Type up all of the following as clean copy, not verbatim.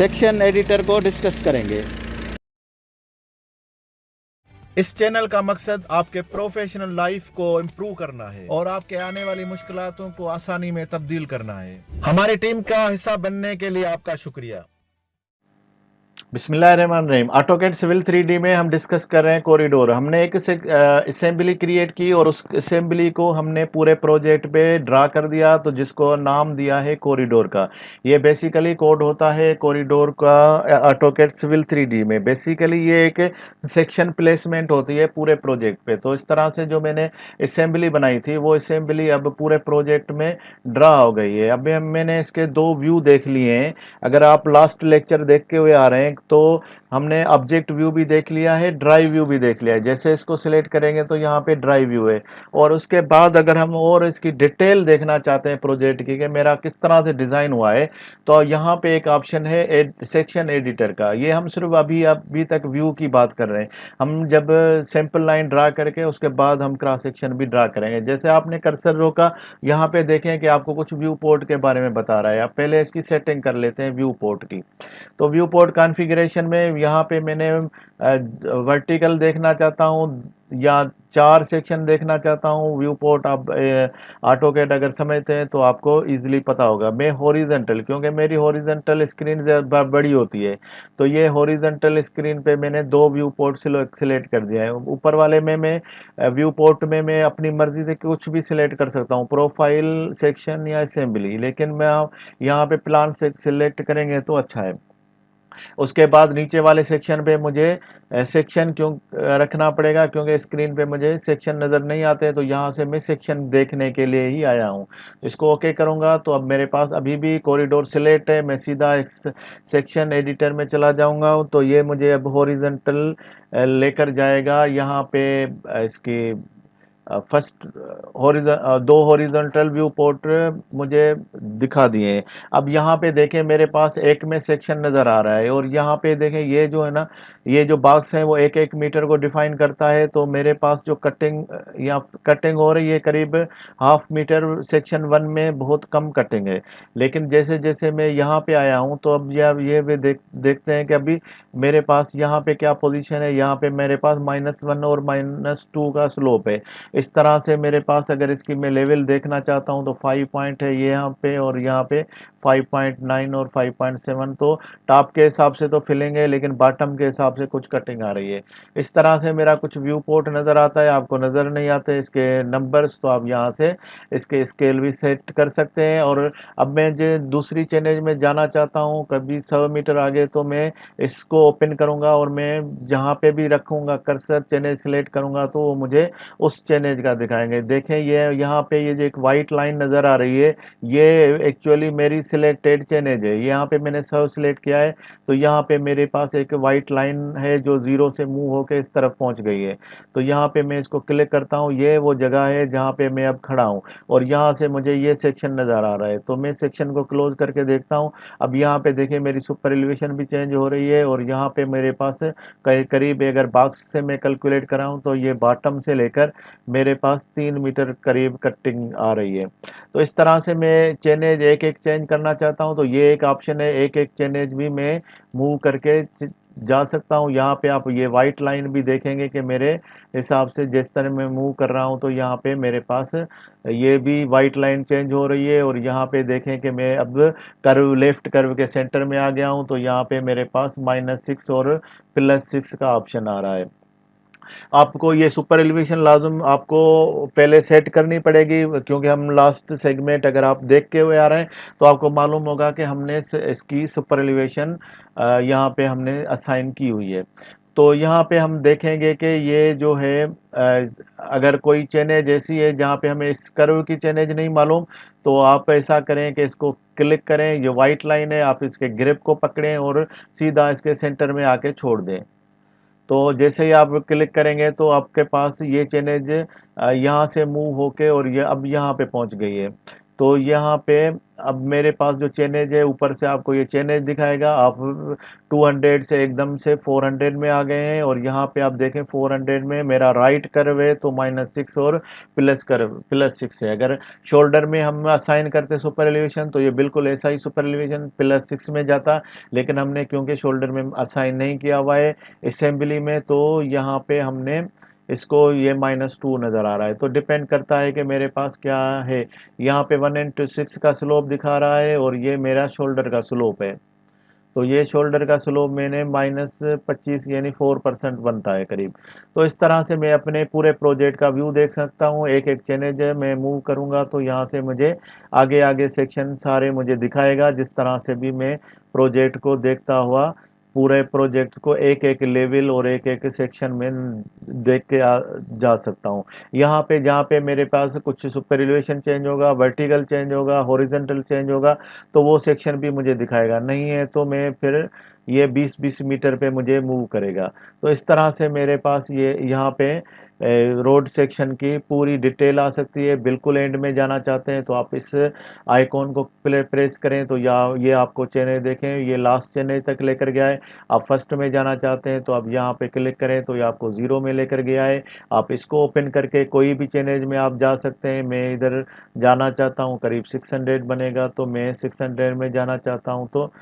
Section editor को discuss करेंगे। इस चैनल का मकसद आपके प्रोफेशनल लाइफ को इम्प्रूव करना है और आपके आने वाली मुश्किलातों को आसानी में तब्दील करना है। हमारी टीम का हिस्सा बनने के लिए आपका शुक्रिया। बिस्मिल्लाहिर्रहमानिर्रहीम। ऑटोकैड सिविल 3D में हम डिस्कस कर रहे हैं कॉरिडोर। हमने एक असेंबली क्रिएट की और उस असेंबली को हमने पूरे प्रोजेक्ट पे ड्रा कर दिया, तो जिसको नाम दिया है कॉरिडोर का। ये बेसिकली कोड होता है कॉरिडोर का ऑटोकैड सिविल 3D में। बेसिकली ये एक सेक्शन प्लेसमेंट होती है पूरे प्रोजेक्ट पे। तो इस तरह से जो मैंने असेंबली बनाई थी वो असेंबली अब पूरे प्रोजेक्ट में ड्रा हो गई है। अब मैंने इसके दो व्यू देख लिए हैं। अगर आप लास्ट लेक्चर देख के हुए आ रहे हैं तो हमने ऑब्जेक्ट व्यू भी देख लिया है, ड्राइव व्यू भी देख लिया है। जैसे इसको सिलेक्ट करेंगे तो यहाँ पे ड्राइव व्यू है। और उसके बाद अगर हम और इसकी डिटेल देखना चाहते हैं प्रोजेक्ट की कि मेरा किस तरह से डिज़ाइन हुआ है, तो यहाँ पे एक ऑप्शन है सेक्शन एडिटर का। ये हम सिर्फ अभी तक व्यू की बात कर रहे हैं। हम जब सैंपल लाइन ड्रा करके उसके बाद हम क्रॉस सेक्शन भी ड्रा करेंगे। जैसे आपने कर्सर रोका, यहाँ पे देखें कि आपको कुछ व्यू पोर्ट के बारे में बता रहा है। आप पहले इसकी सेटिंग कर लेते हैं व्यू पोर्ट की। तो व्यू पोर्ट कॉन्फ़िगरेशन में यहाँ पे मैंने वर्टिकल देखना चाहता हूँ या 4 सेक्शन देखना चाहता हूँ। व्यू पोर्ट आप ऑटोकैड अगर समझते हैं तो आपको इजीली पता होगा। मैं हॉरिजॉन्टल, क्योंकि मेरी हॉरिजॉन्टल स्क्रीन बड़ी होती है, तो ये हॉरिजॉन्टल स्क्रीन पे मैंने 2 व्यू पोर्ट सिलेक्ट कर दिया है। ऊपर वाले में मैं व्यू पोर्ट में मैं अपनी मर्जी से कुछ भी सिलेक्ट कर सकता हूँ, प्रोफाइल, सेक्शन या असेंबली। लेकिन मैं यहाँ पे प्लान से सिलेक्ट करेंगे तो अच्छा है। उसके बाद नीचे वाले सेक्शन पे मुझे सेक्शन क्यों रखना पड़ेगा, क्योंकि स्क्रीन पे मुझे सेक्शन नज़र नहीं आते। तो यहाँ से मैं सेक्शन देखने के लिए ही आया हूँ। इसको ओके करूँगा तो अब मेरे पास अभी भी कॉरिडोर सिलेक्ट है। मैं सीधा सेक्शन एडिटर में चला जाऊँगा तो ये मुझे अब हॉरिजॉन्टल लेकर जाएगा। यहाँ पे इसकी फर्स्ट दो हॉरिजॉन्टल व्यू पोर्ट मुझे दिखा दिए हैं। अब यहाँ पे देखें मेरे पास एक में सेक्शन नज़र आ रहा है, और यहाँ पे देखें ये जो है ना, ये जो बॉक्स है वो 1-1 मीटर को डिफाइन करता है। तो मेरे पास जो कटिंग हो रही है करीब हाफ मीटर सेक्शन 1 में, बहुत कम कटिंग है। लेकिन जैसे जैसे मैं यहाँ पे आया हूँ तो अब ये भी देखते हैं कि अभी मेरे पास यहाँ पे क्या पोजीशन है। यहाँ पे मेरे पास -1 और -2 का स्लोप है। इस तरह से मेरे पास अगर इसकी मैं लेवल देखना चाहता हूँ तो 5 पॉइंट है ये यहाँ पे, और यहाँ पे 5.9 और 5.7। तो टॉप के हिसाब से तो फिलिंग है, लेकिन बॉटम के हिसाब से कुछ कटिंग आ रही है। इस तरह से मेरा कुछ व्यू पोर्ट नज़र आता है। आपको नज़र नहीं आते इसके नंबर्स, तो आप यहाँ से इसके स्केल भी सेट कर सकते हैं। और अब मैं जो दूसरी चैनल में जाना चाहता हूँ कभी 100 मीटर आगे, तो मैं इसको ओपन करूँगा और मैं जहाँ पे भी रखूँगा कर्सर, चैनल सेलेक्ट करूँगा तो वो मुझे उस चैनल का दिखाएंगे। देखें ये यहाँ पे ये जो एक वाइट लाइन नज़र आ रही है, ये एक्चुअली मेरी सिलेक्टेड चैनल है। यहाँ पे मैंने सब सिलेक्ट किया है, तो यहाँ पे मेरे पास एक वाइट लाइन है जो 0 से मूव होकर इस तरफ पहुँच गई है। तो यहाँ पे मैं इसको क्लिक करता हूँ, ये वो जगह है जहाँ पे मैं अब खड़ा हूँ, और यहाँ से मुझे ये सेक्शन नज़र आ रहा है। तो मैं सेक्शन को क्लोज करके देखता हूँ। अब यहाँ पे देखिए मेरी सुपर एलिवेशन भी चेंज हो रही है, और यहाँ पे मेरे पास करीब अगर बॉक्स से मैं कैलकुलेट कराऊँ तो ये बॉटम से लेकर मेरे पास 3 मीटर करीब कटिंग आ रही है। तो इस तरह से मैं चेनेज एक एक चेंज करना चाहता हूँ तो ये एक ऑप्शन है, एक एक चेनेज भी मैं मूव करके जा सकता हूँ। यहाँ पे आप ये वाइट लाइन भी देखेंगे कि मेरे हिसाब से जिस तरह मैं मूव कर रहा हूँ तो यहाँ पे मेरे पास ये भी वाइट लाइन चेंज हो रही है। और यहाँ पे देखें कि मैं अब कर्व, लेफ्ट कर्व के सेंटर में आ गया हूँ, तो यहाँ पे मेरे पास -6 और +6 का ऑप्शन आ रहा है। आपको ये सुपर एलिवेशन लाजम आपको पहले सेट करनी पड़ेगी, क्योंकि हम लास्ट सेगमेंट अगर आप देख के हुए आ रहे हैं तो आपको मालूम होगा कि हमने इसकी सुपर एलिवेशन यहाँ पे हमने असाइन की हुई है। तो यहाँ पे हम देखेंगे कि ये जो है अगर कोई चेनेज ऐसी है जहाँ पे हमें इस कर्व की चेनेज नहीं मालूम, तो आप ऐसा करें कि इसको क्लिक करें, ये वाइट लाइन है, आप इसके ग्रिप को पकड़ें और सीधा इसके सेंटर में आके छोड़ दें। तो जैसे ही आप क्लिक करेंगे तो आपके पास ये चेनेज यहाँ से मूव होके और ये अब यहाँ पे पहुँच गई है। तो यहाँ पे अब मेरे पास जो चेनेज है, ऊपर से आपको ये चेनेज दिखाएगा। आप 200 से एकदम से 400 में आ गए हैं, और यहाँ पे आप देखें 400 में मेरा राइट कर्व है तो -6 और प्लस कर्व +6 है। अगर शोल्डर में हम असाइन करते सुपर एलिवेशन तो ये बिल्कुल ऐसा ही सुपर एलिवेशन +6 में जाता, लेकिन हमने क्योंकि शोल्डर में असाइन नहीं किया हुआ है असेंबली में, तो यहाँ पे हमने इसको ये -2 नज़र आ रहा है। तो डिपेंड करता है कि मेरे पास क्या है। यहाँ पे 1:6 का स्लोप दिखा रहा है, और ये मेरा शोल्डर का स्लोप है। तो ये शोल्डर का स्लोप मैंने -25 यानी 4% बनता है करीब। तो इस तरह से मैं अपने पूरे प्रोजेक्ट का व्यू देख सकता हूँ। एक एक चैनल है मैं मूव करूँगा तो यहाँ से मुझे आगे आगे सेक्शन सारे मुझे दिखाएगा, जिस तरह से भी मैं प्रोजेक्ट को देखता हुआ पूरे प्रोजेक्ट को एक एक लेवल और एक एक सेक्शन में देख के जा सकता हूँ। यहाँ पे जहाँ पे मेरे पास कुछ सुपर एलिवेशन चेंज होगा, वर्टिकल चेंज होगा, हॉरिजॉन्टल चेंज होगा, तो वो सेक्शन भी मुझे दिखाएगा। नहीं है तो मैं फिर ये 20-20 मीटर पे मुझे मूव करेगा। तो इस तरह से मेरे पास ये यहाँ पे रोड सेक्शन की पूरी डिटेल आ सकती है। बिल्कुल एंड में जाना चाहते हैं तो आप इस आइकॉन को प्रेस करें तो या ये आपको चैनल देखें, ये लास्ट चैनल तक लेकर गया है। आप फर्स्ट में जाना चाहते हैं तो आप यहाँ पे क्लिक करें तो ये आपको 0 में लेकर गया है। आप इसको ओपन करके कोई भी चैनल में आप जा सकते हैं। मैं इधर जाना चाहता हूँ, करीब 600 बनेगा, तो मैं 600 में जाना चाहता हूँ, तो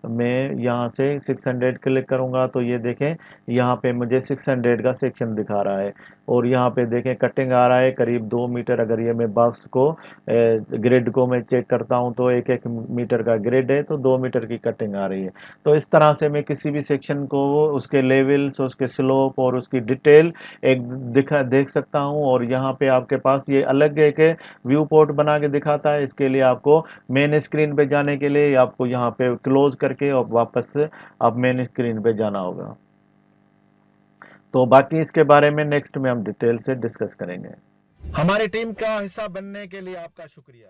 मैं यहाँ से 600 क्लिक करूँगा तो ये देखें यहाँ पे मुझे 600 का सेक्शन दिखा रहा है। और यहाँ पे देखें कटिंग आ रहा है करीब 2 मीटर। अगर ये मैं बॉक्स को ग्रिड को मैं चेक करता हूँ तो 1-1 मीटर का ग्रिड है, तो 2 मीटर की कटिंग आ रही है। तो इस तरह से मैं किसी भी सेक्शन को उसके लेवल्स, उसके स्लोप और उसकी डिटेल एक देख सकता हूँ। और यहाँ पे आपके पास ये अलग एक व्यू पोर्ट बना के दिखाता है। इसके लिए आपको मेन स्क्रीन पे जाने के लिए आपको यहाँ पे क्लोज करके और वापस आप मेन स्क्रीन पे जाना होगा। तो बाकी इसके बारे में नेक्स्ट में हम डिटेल से डिस्कस करेंगे। हमारी टीम का हिस्सा बनने के लिए आपका शुक्रिया।